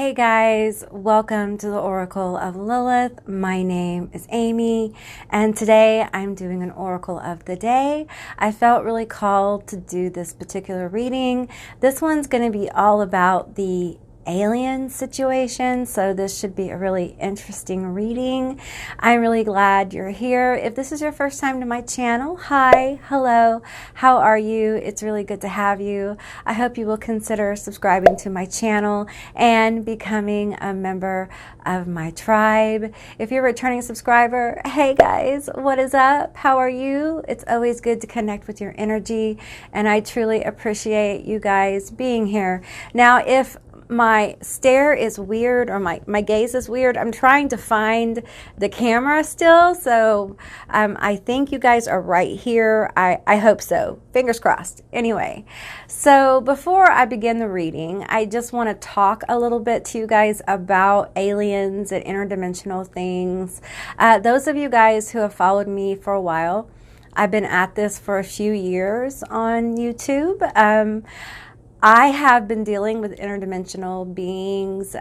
Hey guys, welcome to the Oracle of Lilith. My name is Amy, and today I'm doing an Oracle of the Day. I felt really called to do this particular reading. This one's going to be all about the alien situation, so this should be a really interesting reading. I'm really glad you're here. If this is your first time to my channel, hi, hello, how are you? It's really good to have you. I hope you will consider subscribing to my channel and becoming a member of my tribe. If you're a returning subscriber, hey guys, what is up? How are you? It's always good to connect with your energy, and I truly appreciate you guys being here. Now, if my stare is weird or my gaze is weird, I'm trying to find the camera still, so I think you guys are right here. I hope so. Fingers crossed. Anyway, so before I begin the reading, I just want to talk a little bit to you guys about aliens and interdimensional things. Those of you guys who have followed me for a while, I've been at this for a few years on YouTube. I have been dealing with interdimensional beings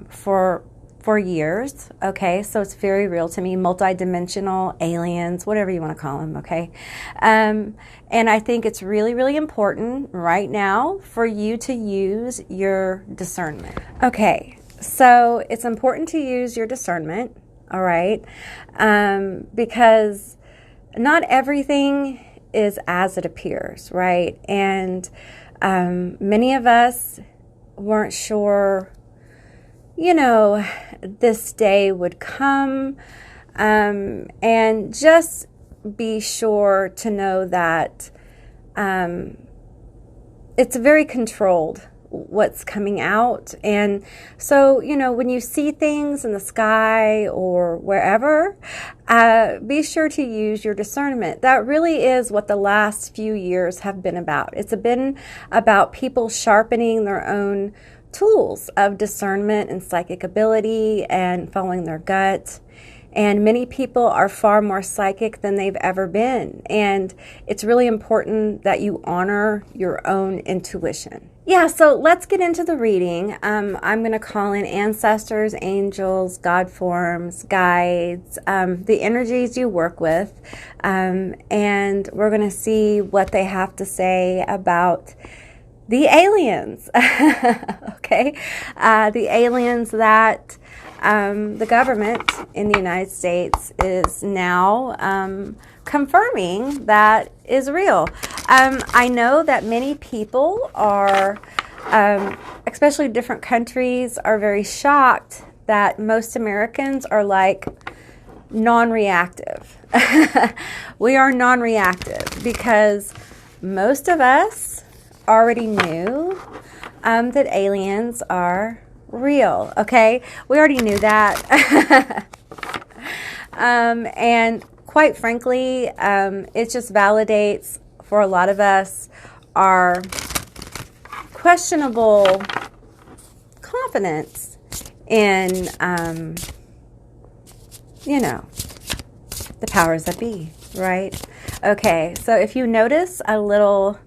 for years, okay? So it's very real to me, multidimensional aliens, whatever you want to call them, okay? And I think it's really, really important right now for you to use your discernment. Okay, so it's important to use your discernment, all right? Because not everything is as it appears, right? And many of us weren't sure, this day would come, and just be sure to know that it's very controlled what's coming out. And so, when you see things in the sky or wherever, be sure to use your discernment. That really is what the last few years have been about. It's been about people sharpening their own tools of discernment and psychic ability and following their gut. And many people are far more psychic than they've ever been. And it's really important that you honor your own intuition. Yeah, so let's get into the reading. I'm going to call in ancestors, angels, God forms, guides, the energies you work with. And we're going to see what they have to say about the aliens. Okay? The aliens that the government in the United States is now confirming that is real. I know that many people are, especially different countries, are very shocked that most Americans are like non-reactive. We are non-reactive because most of us already knew that aliens are real, okay? We already knew that. And quite frankly, it just validates for a lot of us our questionable confidence in, the powers that be, right? Okay, so if you notice a little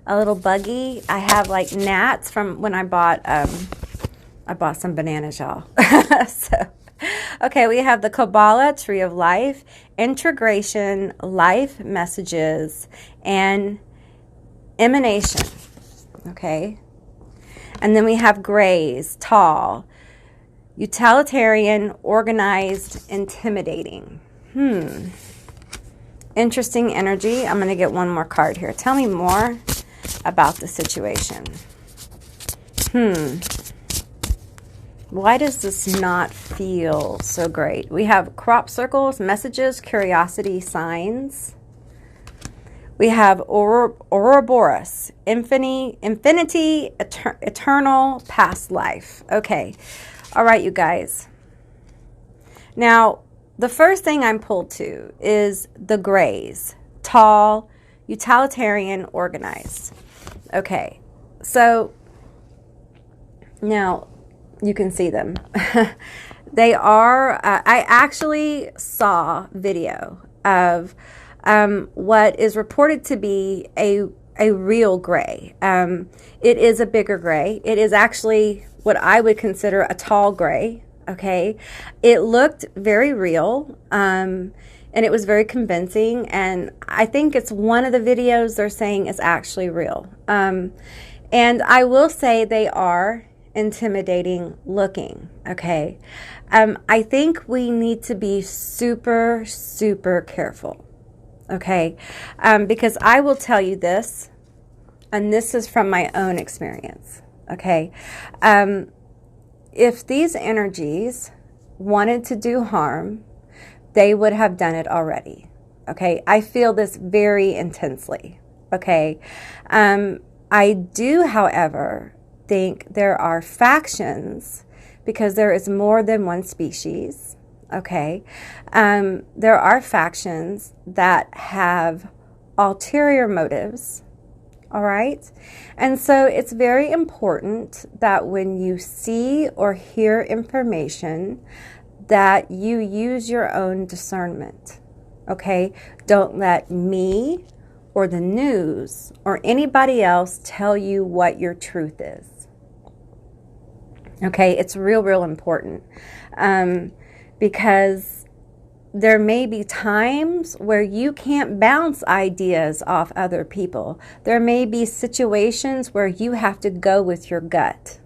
buggy, I have like gnats from when I bought some bananas, y'all. So, okay, we have the Kabbalah, Tree of Life, Integration, Life Messages, and Emanation, okay? And then we have Grays, Tall, Utilitarian, Organized, Intimidating. Interesting energy. I'm going to get one more card here. Tell me more about the situation. Why does this not feel so great? We have crop circles, messages, curiosity, signs. We have Ouroboros, infinity, eternal, past life. Okay. All right, you guys. Now, the first thing I'm pulled to is the Grays, tall, utilitarian, organized. Okay. So, now you can see them. They are, I actually saw video of what is reported to be a a real gray. It is a bigger gray. It is actually what I would consider a tall gray. Okay, it looked very real, and it was very convincing. And I think it's one of the videos they're saying is actually real. And I will say they are intimidating looking. Okay, I think we need to be super, super careful. Okay, because I will tell you this, and this is from my own experience. Okay. If these energies wanted to do harm, they would have done it already. Okay, I feel this very intensely. Okay, I do, however, think there are factions, because there is more than one species. Okay, there are factions that have ulterior motives. All right. And so it's very important that when you see or hear information, that you use your own discernment. Okay. Don't let me or the news or anybody else tell you what your truth is. Okay. It's real, real important. Because there may be times where you can't bounce ideas off other people. There may be situations where you have to go with your gut.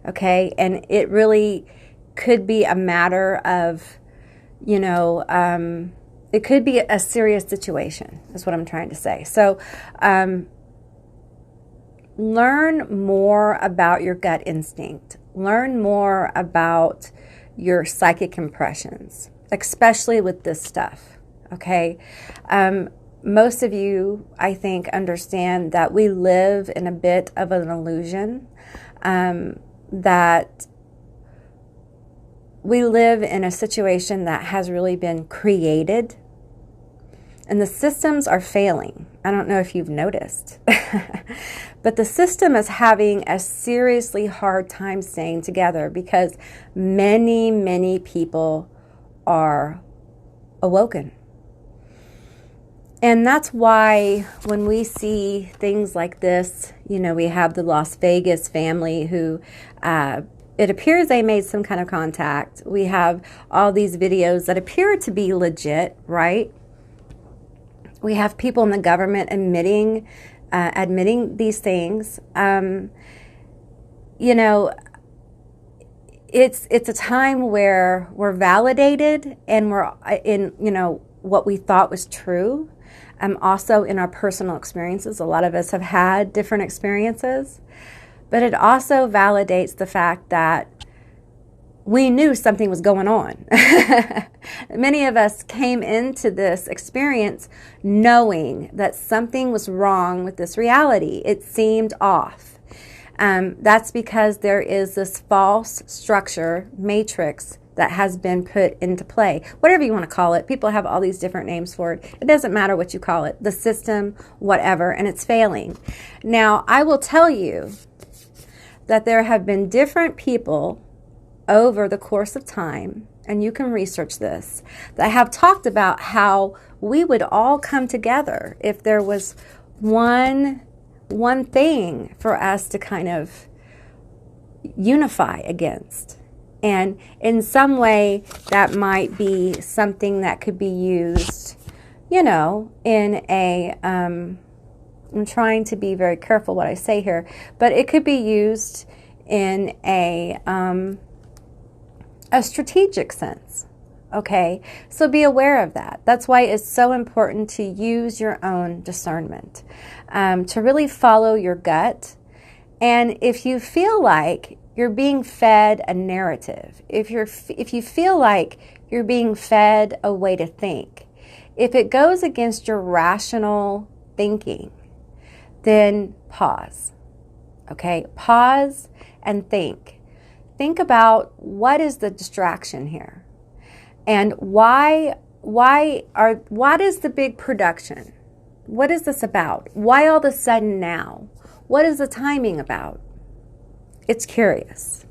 Okay? And it really could be a matter of, it could be a serious situation, is what I'm trying to say. So, learn more about your gut instinct. Learn more about your psychic impressions, especially with this stuff. Okay. Most of you, I think, understand that we live in a bit of an illusion, that we live in a situation that has really been created, and the systems are failing. I don't know if you've noticed, but the system is having a seriously hard time staying together because many, many people are awoken. And that's why when we see things like this, we have the Las Vegas family who, it appears they made some kind of contact. We have all these videos that appear to be legit, right? We have people in the government admitting these things. It's a time where we're validated and we're in, what we thought was true. Also in our personal experiences. A lot of us have had different experiences. But it also validates the fact that we knew something was going on. Many of us came into this experience knowing that something was wrong with this reality. It seemed off. That's because there is this false structure, matrix, that has been put into play. Whatever you want to call it. People have all these different names for it. It doesn't matter what you call it. The system, whatever, and it's failing. Now, I will tell you that there have been different people over the course of time, and you can research this, that have talked about how we would all come together if there was one thing for us to kind of unify against. And in some way, that might be something that could be used, in a, I'm trying to be very careful what I say here, but it could be used in a strategic sense. Okay, so be aware of that. That's why it's so important to use your own discernment, to really follow your gut. And if you feel like you're being fed a narrative, if you feel like you're being fed a way to think, if it goes against your rational thinking, then pause. Okay, pause and think. Think about what is the distraction here, and what is the big production? What is this about? Why all of a sudden now? What is the timing about? It's curious.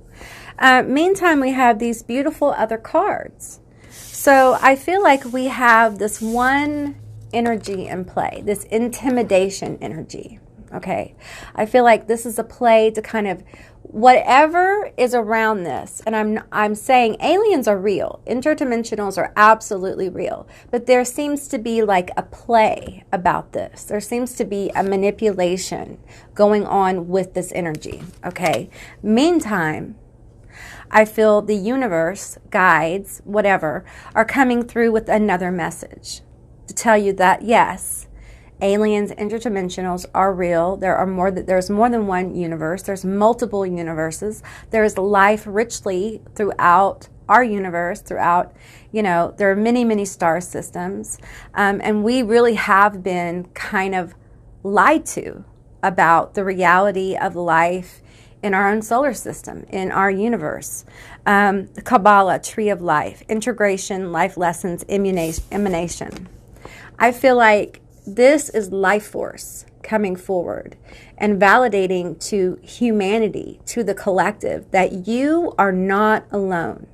Meantime, we have these beautiful other cards. So I feel like we have this one energy in play, this intimidation energy. Okay. I feel like this is a play to kind of whatever is around this. And I'm saying aliens are real. Interdimensionals are absolutely real. But there seems to be like a play about this. There seems to be a manipulation going on with this energy. Okay. Meantime, I feel the universe, guides, whatever, are coming through with another message to tell you that yes, aliens, interdimensionals are real. There's more than one universe. There's multiple universes. There is life richly throughout our universe, there are many, many star systems. And we really have been kind of lied to about the reality of life in our own solar system, in our universe. The Kabbalah, Tree of Life, integration, life lessons, emanation. I feel like this is life force coming forward and validating to humanity, to the collective, that you are not alone.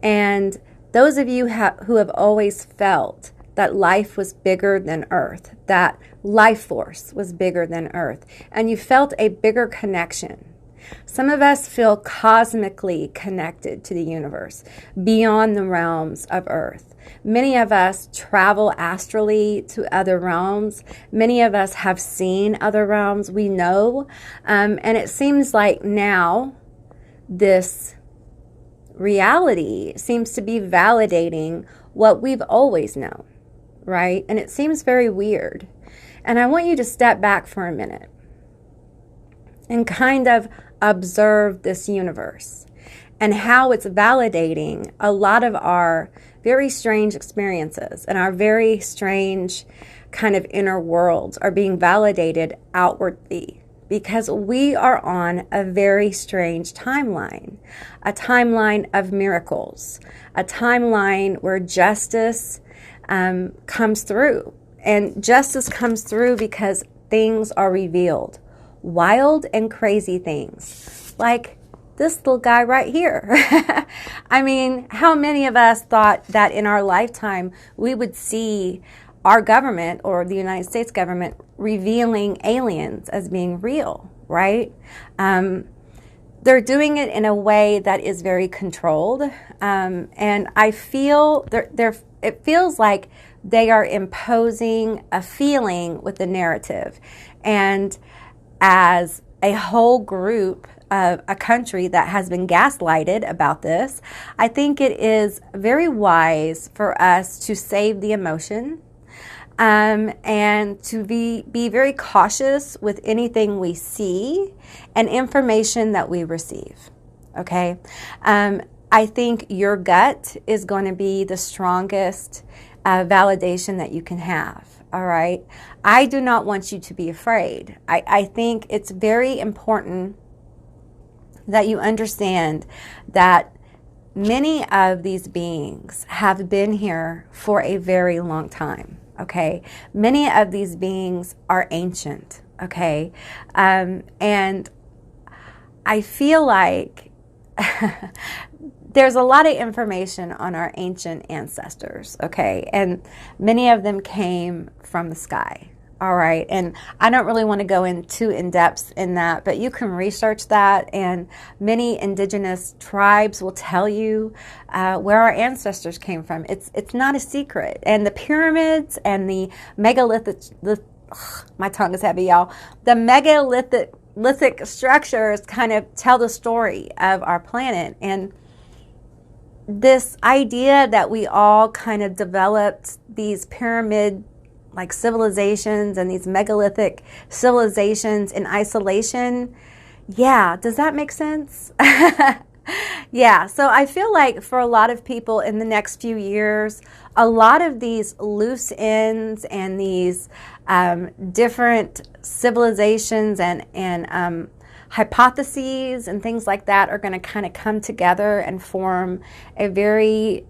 And those of you who have always felt that life was bigger than Earth, that life force was bigger than Earth, and you felt a bigger connection. Some of us feel cosmically connected to the universe, beyond the realms of Earth. Many of us travel astrally to other realms. Many of us have seen other realms, we know. And it seems like now this reality seems to be validating what we've always known, right? And it seems very weird. And I want you to step back for a minute and kind of observe this universe and how it's validating a lot of our very strange experiences, and our very strange kind of inner worlds are being validated outwardly, because we are on a very strange timeline, a timeline of miracles, a timeline where justice comes through. And justice comes through because things are revealed, wild and crazy things, like this little guy right here. I mean, how many of us thought that in our lifetime we would see our government, or the United States government, revealing aliens as being real, right? They're doing it in a way that is very controlled. And I feel it feels like they are imposing a feeling with the narrative. And as a whole group of a country that has been gaslighted about this, I think it is very wise for us to save the emotion, and to be very cautious with anything we see and information that we receive. Okay? I think your gut is going to be the strongest validation that you can have. All right? I do not want you to be afraid. I think it's very important that you understand that many of these beings have been here for a very long time, okay? Many of these beings are ancient, okay? And I feel like there's a lot of information on our ancient ancestors, okay? And many of them came from the sky. All right, and I don't really want to go into in-depth in that, but you can research that, and many indigenous tribes will tell you where our ancestors came from. It's not a secret. And the pyramids and the megalithic, my tongue is heavy, y'all. The megalithic structures kind of tell the story of our planet. And this idea that we all kind of developed these pyramid like civilizations and these megalithic civilizations in isolation. Yeah, does that make sense? Yeah, so I feel like for a lot of people in the next few years, a lot of these loose ends and these different civilizations and hypotheses and things like that are going to kind of come together and form a very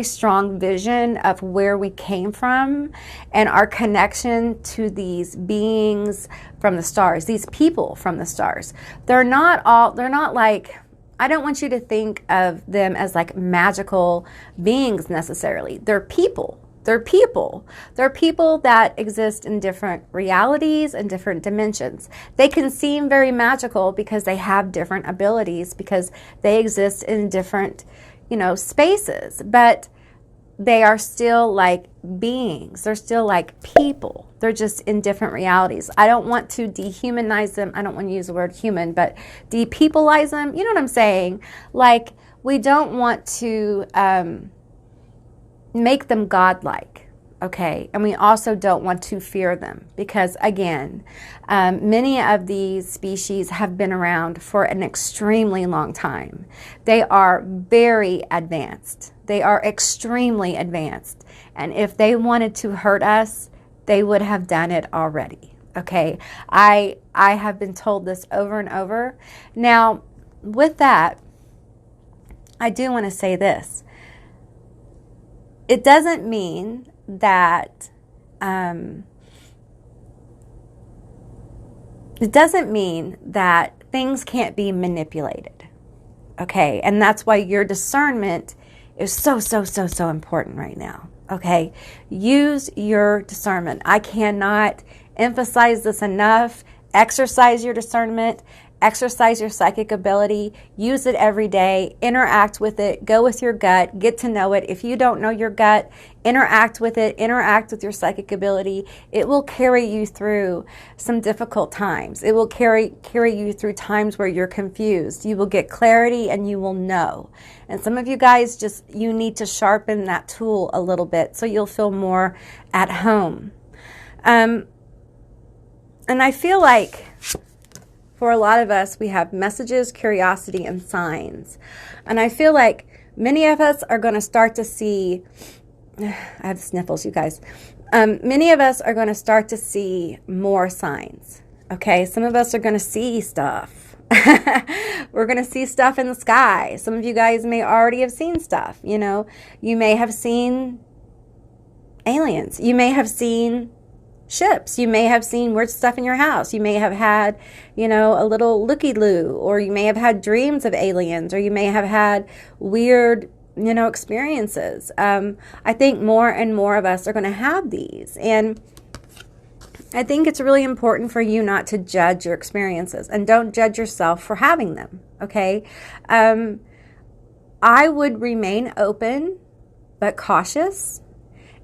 strong vision of where we came from and our connection to these beings from the stars, these people from the stars. They're not like, I don't want you to think of them as like magical beings necessarily. They're people. They're people. They're people that exist in different realities and different dimensions. They can seem very magical because they have different abilities, because they exist in different, spaces. But they are still like beings. They're still like people. They're just in different realities. I don't want to dehumanize them. I don't want to use the word human, but depeopleize them. You know what I'm saying? Like, we don't want to make them godlike, okay? And we also don't want to fear them because, again, many of these species have been around for an extremely long time. They are very advanced. They are extremely advanced. And if they wanted to hurt us, they would have done it already, okay? I have been told this over and over. Now, with that, I do want to say this. It doesn't mean that things can't be manipulated. Okay? And that's why your discernment is so important right now. Okay? Use your discernment. I cannot emphasize this enough. Exercise your discernment. Exercise your psychic ability. Use it every day. Interact with it. Go with your gut. Get to know it. If you don't know your gut, interact with it. Interact with your psychic ability. It will carry you through some difficult times. It will carry you through times where you're confused. You will get clarity and you will know. And some of you guys you need to sharpen that tool a little bit so you'll feel more at home. And I feel like for a lot of us, we have messages, curiosity, and signs. And I feel like many of us are going to start to see, I have sniffles, you guys. Many of us are going to start to see more signs. Okay, some of us are going to see stuff. We're going to see stuff in the sky. Some of you guys may already have seen stuff. You may have seen aliens. You may have seen ships. You may have seen weird stuff in your house. You may have had, a little looky-loo, or you may have had dreams of aliens, or you may have had weird, experiences. I think more and more of us are going to have these. And I think it's really important for you not to judge your experiences, and don't judge yourself for having them. Okay. I would remain open, but cautious,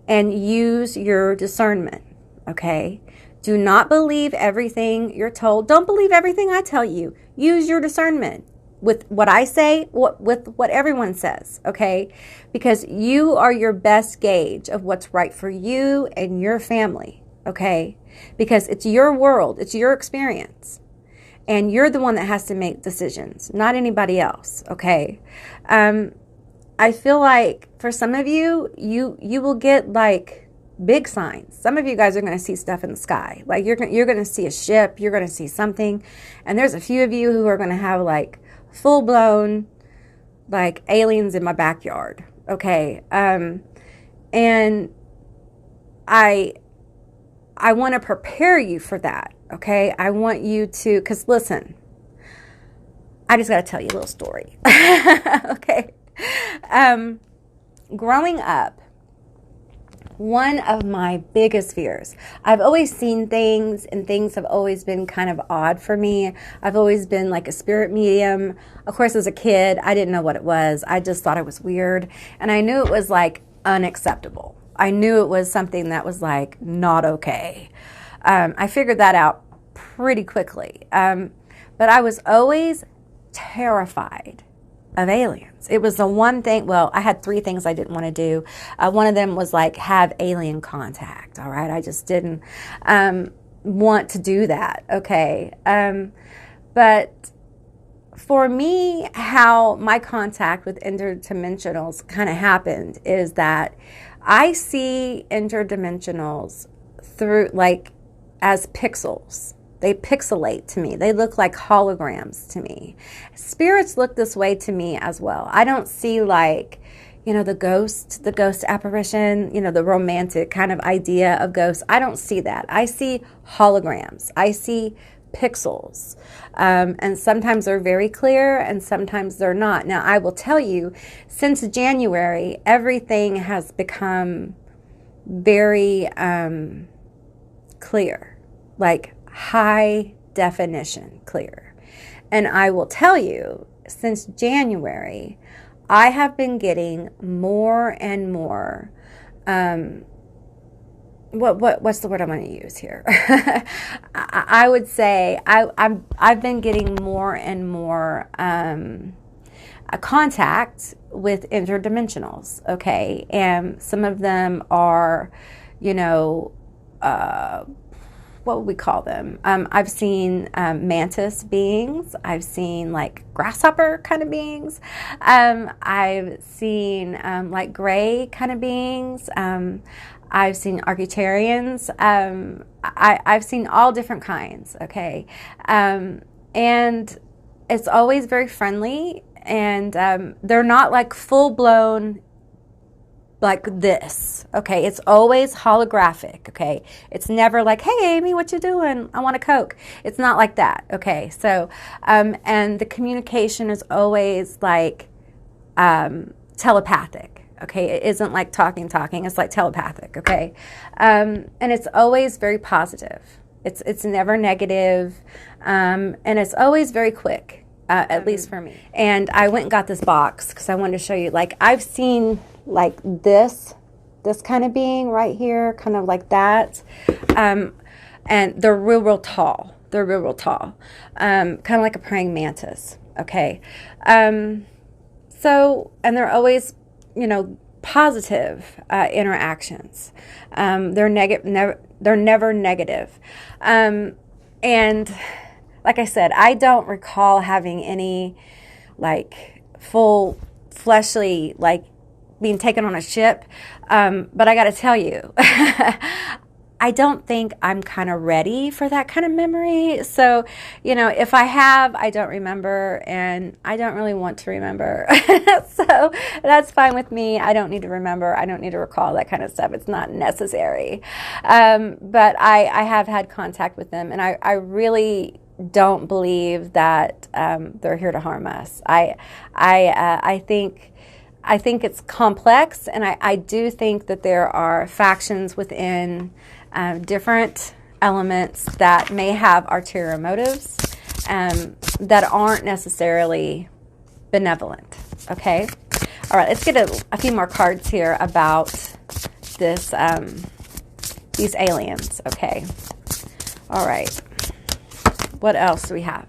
and use your discernment. Okay? Do not believe everything you're told. Don't believe everything I tell you. Use your discernment with what I say, with what everyone says, okay? Because you are your best gauge of what's right for you and your family, okay? Because it's your world, it's your experience. And you're the one that has to make decisions, not anybody else, okay? I feel like for some of you, you will get like big signs. Some of you guys are going to see stuff in the sky. Like you're going to see a ship. You're going to see something. And there's a few of you who are going to have like full-blown like aliens in my backyard. Okay. And I want to prepare you for that. Okay. I want you to, because listen, I just got to tell you a little story. Okay. Growing up, one of my biggest fears, I've always seen things, and things have always been kind of odd for me. I've always been like a spirit medium. Of course, as a kid, I didn't know what it was. I just thought it was weird. And I knew it was like unacceptable. I knew it was something that was like not okay. I figured that out pretty quickly. But I was always terrified of aliens. It was the one thing, well, I had 3 things I didn't want to do. One of them was like have alien contact, all right? I just didn't want to do that, okay? But for me, how my contact with interdimensionals kind of happened is that I see interdimensionals through like as pixels. They pixelate to me. They look like holograms to me. Spirits look this way to me as well. I don't see like, the ghost apparition, the romantic kind of idea of ghosts. I don't see that. I see holograms. I see pixels. And sometimes they're very clear and sometimes they're not. Now, I will tell you, since January, everything has become very clear, like high definition clear. And I will tell you, since January, I have been getting more and more, what's the word I'm going to use here? I would say I've been getting more and more contact with interdimensionals, okay? And some of them are, what would we call them? I've seen mantis beings. I've seen like grasshopper kind of beings. I've seen like gray kind of beings. I've seen Arcturians. I've seen all different kinds, okay? And it's always very friendly, and they're not like full-blown like this, okay? It's always holographic, okay? It's never like, hey, Amy, what you doing? I want a Coke. It's not like that, okay? So, and the communication is always like telepathic, okay? It isn't like talking. It's like telepathic, okay? And it's always very positive. It's never negative, and it's always very quick. At least for me. And I went and got this box because I wanted to show you, like, I've seen like this kind of being right here, kind of like that. And they're real tall. Kind of like a praying mantis. Okay. So, and they're always, positive interactions. They're never negative. And like I said, I don't recall having any like full fleshly, like being taken on a ship. But I got to tell you, I don't think I'm kind of ready for that kind of memory. So, if I have, I don't remember, and I don't really want to remember. So that's fine with me. I don't need to remember. I don't need to recall that kind of stuff. It's not necessary. But I have had contact with them, and I really don't believe that they're here to harm us. I think it's complex, and I do think that there are factions within different elements that may have ulterior motives that aren't necessarily benevolent. Okay? All right, let's get a few more cards here about this these aliens. Okay. All right. What else do we have?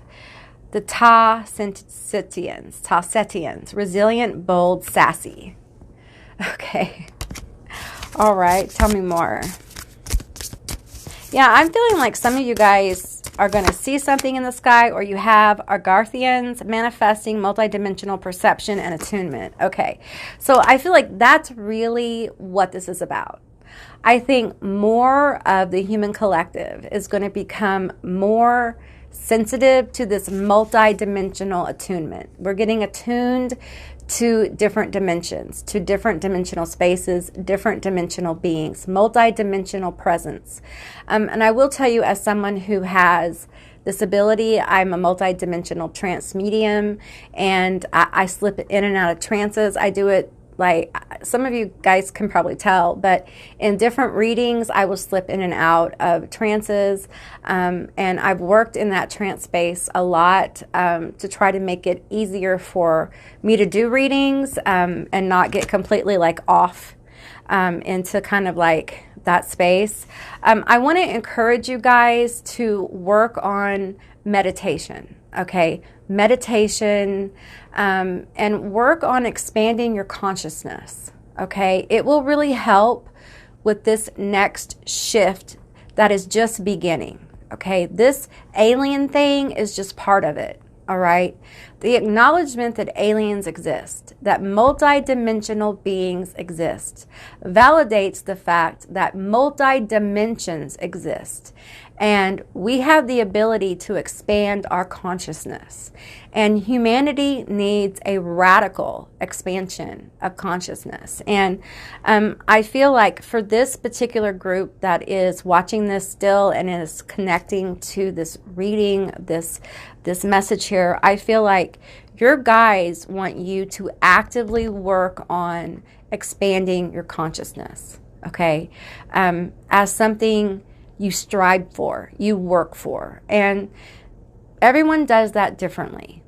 The Ta-Setians, resilient, bold, sassy. Okay. All right. Tell me more. Yeah, I'm feeling like some of you guys are going to see something in the sky, or you have Argarthians manifesting multidimensional perception and attunement. Okay. So I feel like that's really what this is about. I think more of the human collective is going to become more sensitive to this multi-dimensional attunement. We're getting attuned to different dimensions, to different dimensional spaces, different dimensional beings, multi-dimensional presence. And I will tell you, as someone who has this ability, I'm a multi-dimensional trance medium, and I slip in and out of trances. I do it like some of you guys can probably tell, but in different readings, I will slip in and out of trances, and I've worked in that trance space a lot to try to make it easier for me to do readings and not get completely like off into kind of like that space. I want to encourage you guys to work on meditation, okay? Meditation, and work on expanding your consciousness, okay? It will really help with this next shift that is just beginning, okay? This alien thing is just part of it, all right? The acknowledgement that aliens exist, that multidimensional beings exist, validates the fact that multi-dimensions exist. And we have the ability to expand our consciousness. And humanity needs a radical expansion of consciousness. And I feel like for this particular group that is watching this still and is connecting to this reading, this message here, I feel like your guides want you to actively work on expanding your consciousness. okay, as something you strive for, you work for. And everyone does that differently,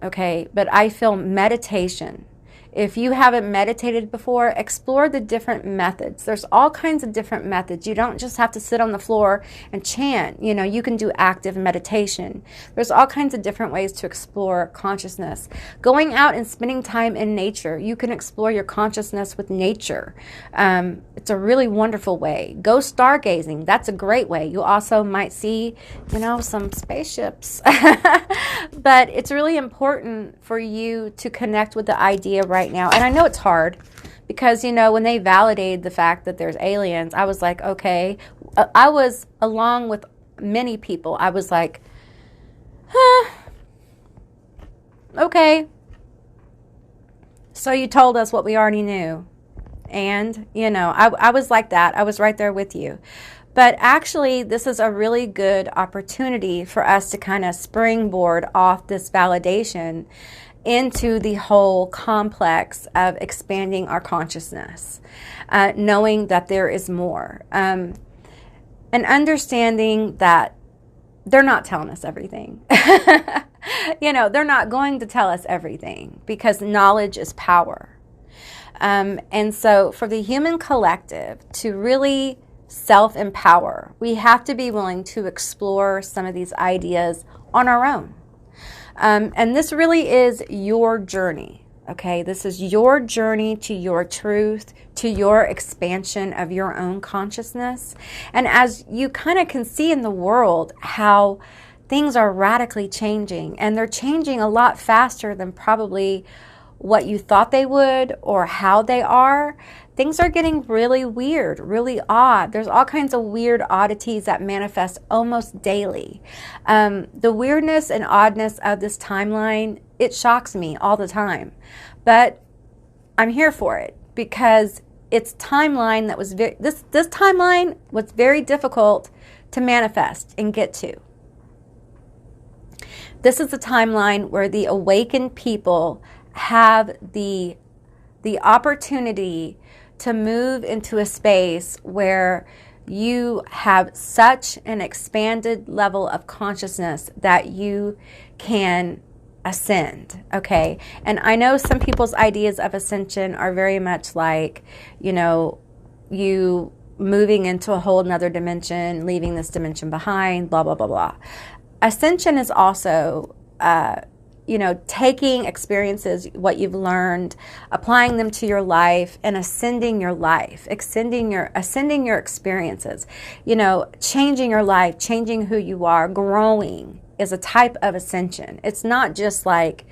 okay? But I feel meditation, if you haven't meditated before, explore the different methods. There's all kinds of different methods. You don't just have to sit on the floor and chant. You know, you can do active meditation. There's all kinds of different ways to explore consciousness. Going out and spending time in nature, you can explore your consciousness with nature. It's a really wonderful way. Go stargazing. That's a great way. You also might see, you know, some spaceships. But it's really important for you to connect with the idea right now. And I know it's hard because, you know, when they validated the fact that there's aliens, I was like, okay. I was, along with many people, I was like, okay. So you told us what we already knew. And, you know, I was like that. I was right there with you. But actually, this is a really good opportunity for us to kind of springboard off this validation into the whole complex of expanding our consciousness, knowing that there is more, and understanding that they're not telling us everything. You know, they're not going to tell us everything because knowledge is power. And so for the human collective to really self-empower, we have to be willing to explore some of these ideas on our own. And this really is your journey, okay? This is your journey to your truth, to your expansion of your own consciousness. And as you kind of can see in the world how things are radically changing, and they're changing a lot faster than probably what you thought they would or how they are. Things are getting really weird, really odd. There's all kinds of weird oddities that manifest almost daily. The weirdness and oddness of this timeline, it shocks me all the time. But I'm here for it because it's timeline that was this timeline was very difficult to manifest and get to. This is a timeline where the awakened people have the opportunity to move into a space where you have such an expanded level of consciousness that you can ascend, okay? And I know some people's ideas of ascension are very much like, you know, you moving into a whole nother dimension, leaving this dimension behind, blah, blah, blah, blah. Ascension is also you know, taking experiences, what you've learned, applying them to your life and ascending your life, ascending your experiences, you know, changing your life, changing who you are, growing is a type of ascension. It's not just like,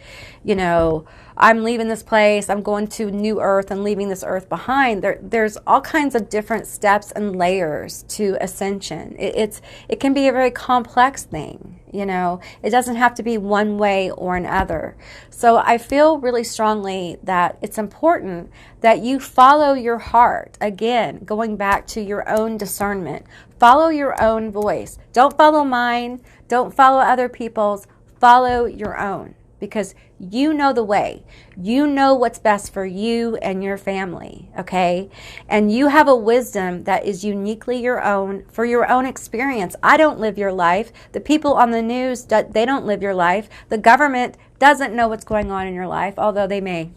you know, I'm leaving this place, I'm going to new earth and leaving this earth behind. There's all kinds of different steps and layers to ascension. It can be a very complex thing, you know. It doesn't have to be one way or another. So I feel really strongly that it's important that you follow your heart. Again, going back to your own discernment. Follow your own voice. Don't follow mine. Don't follow other people's. Follow your own. Because you know the way. You know what's best for you and your family, okay? And you have a wisdom that is uniquely your own for your own experience. I don't live your life. The people on the news, they don't live your life. The government doesn't know what's going on in your life, although they may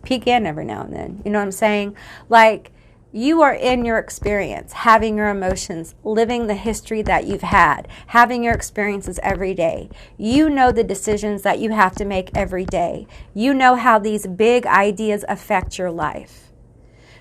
peek in every now and then. You know what I'm saying? Like, you are in your experience, having your emotions, living the history that you've had, having your experiences every day. You know the decisions that you have to make every day. You know how these big ideas affect your life.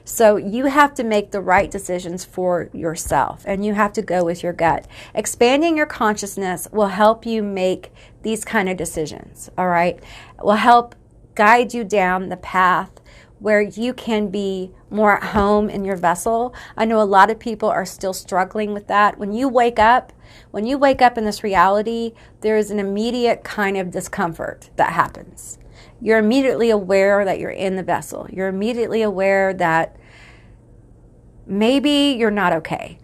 So you have to make the right decisions for yourself, and you have to go with your gut. Expanding your consciousness will help you make these kind of decisions, all right? Will help guide you down the path where you can be more at home in your vessel. I know a lot of people are still struggling with that. When you wake up in this reality, there is an immediate kind of discomfort that happens. You're immediately aware that you're in the vessel. You're immediately aware that maybe you're not okay.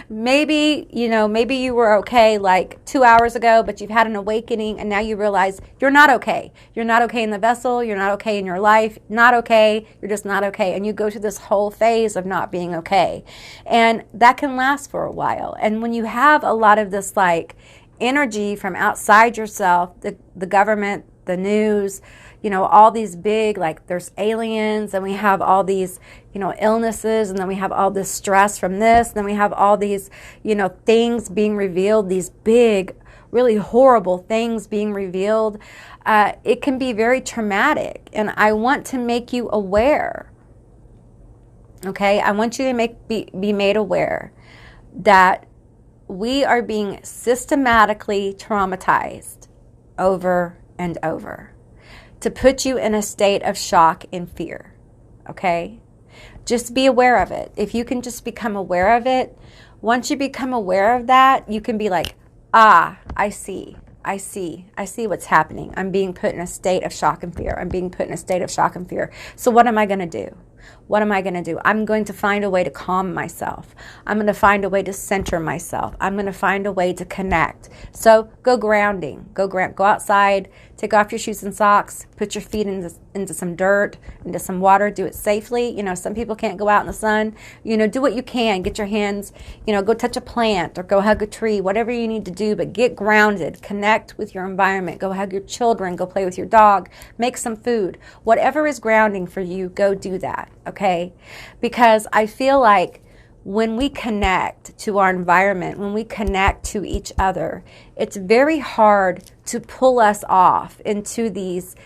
Maybe, maybe you were okay like 2 hours ago, but you've had an awakening and now you realize you're not okay. You're not okay in the vessel. You're not okay in your life. Not okay. You're just not okay. And you go through this whole phase of not being okay. And that can last for a while. And when you have a lot of this like energy from outside yourself, the government, the news, all these big, like there's aliens, and we have all these, illnesses, and then we have all this stress from this, and then we have all these, things being revealed, these big, really horrible things being revealed. It can be very traumatic, and I want to make you aware. Okay, I want you to be made aware that we are being systematically traumatized over and over to put you in a state of shock and fear. Okay? Just be aware of it. If you can just become aware of it, once you become aware of that, you can be like, I see what's happening. I'm being put in a state of shock and fear. I'm being put in a state of shock and fear. So what am I going to do? What am I going to do? I'm going to find a way to calm myself. I'm going to find a way to center myself. I'm going to find a way to connect. So go grounding. Go outside. Take off your shoes and socks. Put your feet into some dirt, into some water. Do it safely. Some people can't go out in the sun. Do what you can. Get your hands, go touch a plant or go hug a tree, whatever you need to do, but get grounded. Connect with your environment. Go hug your children. Go play with your dog. Make some food. Whatever is grounding for you, go do that. Okay? Because I feel like when we connect to our environment, when we connect to each other, it's very hard to pull us off into these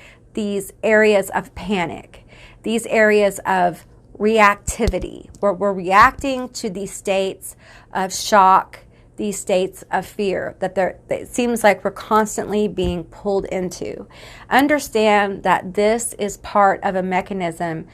areas of panic, these areas of reactivity, where we're reacting to these states of shock, these states of fear that it seems like we're constantly being pulled into. Understand that this is part of a mechanism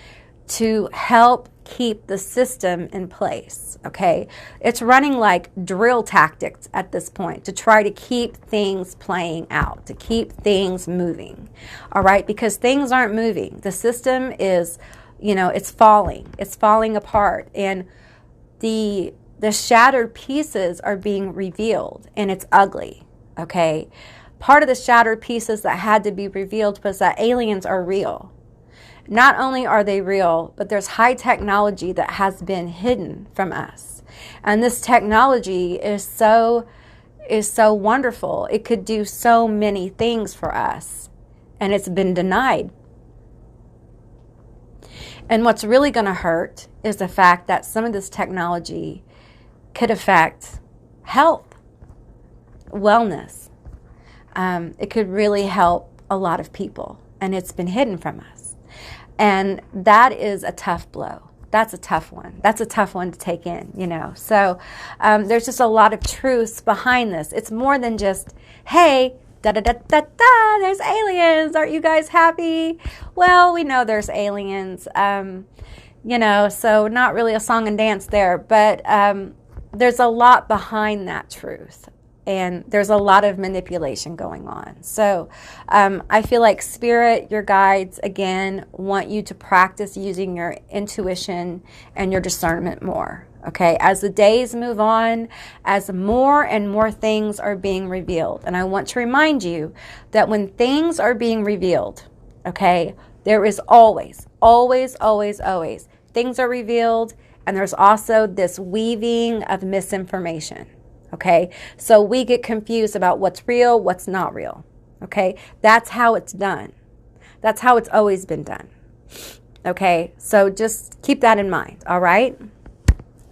to help keep the system in place, okay? It's running like drill tactics at this point to try to keep things playing out, to keep things moving, all right? Because things aren't moving. The system is, it's falling. It's falling apart, and the shattered pieces are being revealed, and it's ugly, okay? Part of the shattered pieces that had to be revealed was that aliens are real. Not only are they real, but there's high technology that has been hidden from us. And this technology is so wonderful. It could do so many things for us, and it's been denied. And what's really going to hurt is the fact that some of this technology could affect health, wellness. It could really help a lot of people, and it's been hidden from us. And that is a tough blow. That's a tough one. That's a tough one to take in, So there's just a lot of truths behind this. It's more than just, hey, da-da-da-da-da, there's aliens. Aren't you guys happy? Well, we know there's aliens, so not really a song and dance there. But there's a lot behind that truth. And there's a lot of manipulation going on. So I feel like Spirit, your guides, again, want you to practice using your intuition and your discernment more. Okay, as the days move on, as more and more things are being revealed. And I want to remind you that when things are being revealed, okay, there is always things are revealed, and there's also this weaving of misinformation. Okay, so we get confused about what's real, what's not real. Okay, that's how it's done. That's how it's always been done. Okay, so just keep that in mind, all right?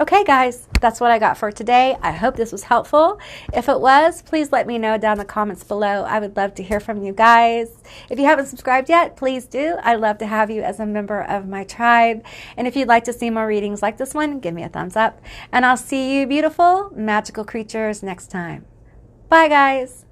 Okay, guys, that's what I got for today. I hope this was helpful. If it was, please let me know down in the comments below. I would love to hear from you guys. If you haven't subscribed yet, please do. I'd love to have you as a member of my tribe. And if you'd like to see more readings like this one, give me a thumbs up. And I'll see you beautiful, magical creatures next time. Bye, guys.